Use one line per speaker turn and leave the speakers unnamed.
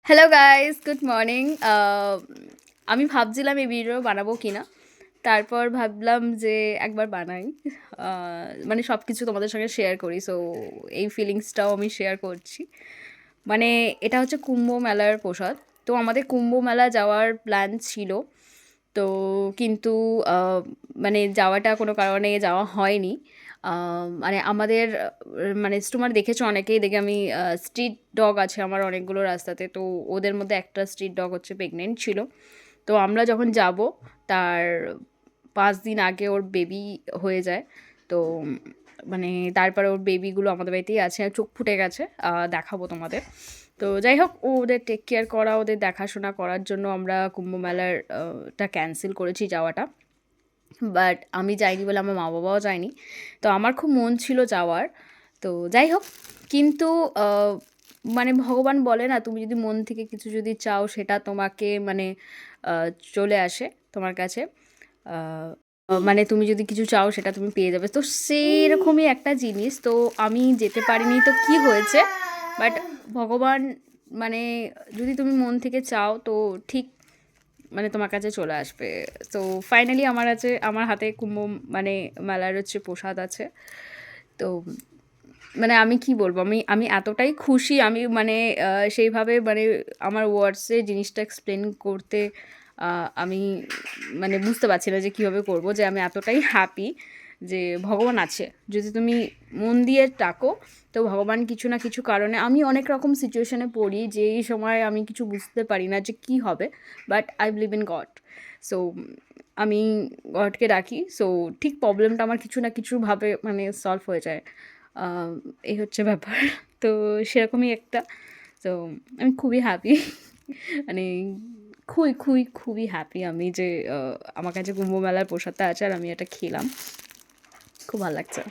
Hello guys, good morning. আমি ভাবছিলাম এই ভিডিও বানাবো কিনা, তারপর ভাবলাম যে একবার বানাই। মানে সব কিছু তোমাদের সঙ্গে শেয়ার করি, সো এই ফিলিংসটাও আমি শেয়ার করছি। মানে এটা হচ্ছে কুম্ভ মেলার প্রসাদ। তো আমাদের কুম্ভ মেলা যাওয়ার প্ল্যান ছিল, তো কিন্তু মানে যাওয়াটা কোনো কারণে যাওয়া হয়নি। মানে আমাদের মানে তোমার দেখেছো অনেকেই দেখে, আমি স্ট্রিট ডগ আছে আমার অনেকগুলো রাস্তাতে, তো ওদের মধ্যে একটা স্ট্রিট ডগ হচ্ছে প্রেগনেন্ট ছিল। তো আমরা যখন যাব তার 5 দিন আগে ওর বেবি হয়ে যায়। তো মানে তারপরে ওর বেবিগুলো আমাদের বাড়িতেই আছে, চোখ ফুটে গেছে, দেখাবো তোমাদের। তো যাই হোক, ওদের টেক কেয়ার করা, ওদের দেখাশোনা করার জন্য আমরা কুম্ভ মেলার টা ক্যান্সেল করেছি যাওয়াটা। বাট আমি যাইনি বলে আমার মা বাবাও যায়নি। তো আমার খুব মন ছিল যাওয়ার। তো যাই হোক, কিন্তু মানে ভগবান বলে না, তুমি যদি মন থেকে কিছু যদি চাও সেটা তোমাকে মানে আহ, চলে আসে তোমার কাছে। আহ, মানে তুমি যদি কিছু চাও সেটা তুমি পেয়ে যাবে, তো সেইরকমই একটা জিনিস। তো আমি যেতে পারিনি, তো কি হয়েছে, বাট ভগবান মানে যদি তুমি মন থেকে চাও তো ঠিক মানে তোমার কাছে চলে আসবে। তো ফাইনালি আমার হাতে কুম্ভ মানে মেলার হচ্ছে প্রসাদ আছে। তো মানে আমি কি বলবো, আমি আমি এতটাই খুশি, আমি মানে সেইভাবে মানে আমার ওয়ার্ডসে জিনিসটা এক্সপ্লেন করতে আমি মানে বুঝতে পারছি না যে কীভাবে করবো, যে আমি এতটাই হ্যাপি যে ভগবান আছে। যদি তুমি মন দিয়ে ডাকো তো ভগবান কিছু না কিছু কারণে, আমি অনেক রকম সিচুয়েশনে পড়ি যে এই সময় আমি কিছু বুঝতে পারি না যে কী হবে, but I believe in god. So আমি গডকে ডাকি, সো ঠিক প্রবলেমটা আমার কিছু না কিছুভাবে মানে সলভ হয়ে যায়। আম, এই হচ্ছে ব্যাপার। তো সেরকমই একটা। তো আমি খুবই হ্যাপি। মানে খুবই খুবই খুবই হ্যাপি আমি যে আমার কাছে কুম্ভ মেলার প্রসাদটা আছে আর আমি এটা খেলাম। খুব ভালো লাগছে।